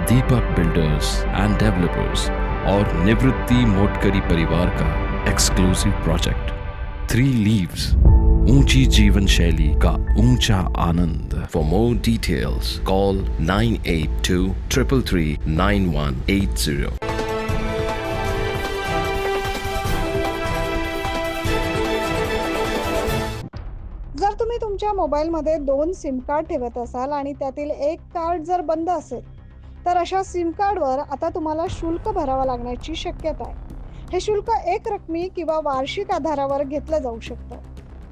Deepak builders end developers और निवृत्ति मोटकरी परिवार का एक्सक्लूसिव प्रोजेक्ट 3 लीव्स, ऊंची जीवन शैली का ऊंचा आनंद। For more details call 9823339180। जर तुम्ही तुमच्या मोबाईलमध्ये 2 सिम कार्ड ठेवत असाल आणि त्यातील एक कार्ड जर बंद असेल, तर अशा सिम कार्डवर आता तुम्हाला शुल्क भरावा लागण्याची शक्यता आहे. हे शुल्क एक रकमी किंवा वार्षिक आधारावर घेतलं जाऊ शकतं.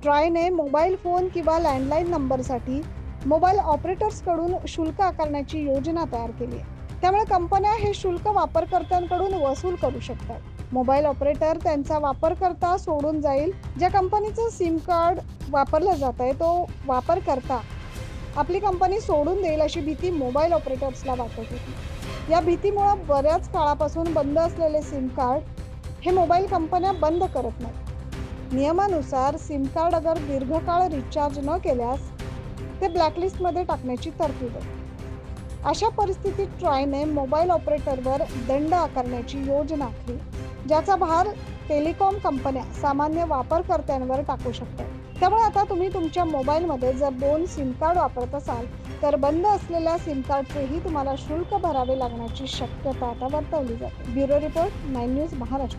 ट्रायने मोबाईल फोन किंवा लँडलाईन नंबरसाठी मोबाईल ऑपरेटर्सकडून शुल्क आकारण्याची योजना तयार केली आहे. त्यामुळे कंपन्या हे शुल्क वापरकर्त्यांकडून वसूल करू शकतात. मोबाईल ऑपरेटर त्यांचा वापरकर्ता सोडून जाईल. ज्या कंपनीचं सिम कार्ड वापरलं जात आहे तो वापरकर्ता आपली कंपनी सोडून देईल अशी भीती मोबाईल ऑपरेटर्सला वाटत होती. या भीतीमुळे बऱ्याच काळापासून बंद असलेले सिम कार्ड हे मोबाईल कंपन्या बंद करत नाहीत. नियमानुसार सिम कार्ड अगर दीर्घकाळ रिचार्ज न केल्यास ते ब्लॅकलिस्टमध्ये टाकण्याची तरतूद आहे. अशा परिस्थितीत ट्रायने मोबाईल ऑपरेटरवर दंड आकारण्याची योजना आखली, ज्याचा भार टेलिकॉम कंपन्या सामान्य वापरकर्त्यांवर टाकू शकतात. त्यामुळे आता तुम्ही तुमच्या मोबाईलमध्ये जर 2 सिम कार्ड वापरत असाल तर बंद असलेल्या सिम कार्डचेही तुम्हाला शुल्क भरावे लागण्याची शक्यता आता वर्तवली जाते. Bureau report, 9 news Maharashtra.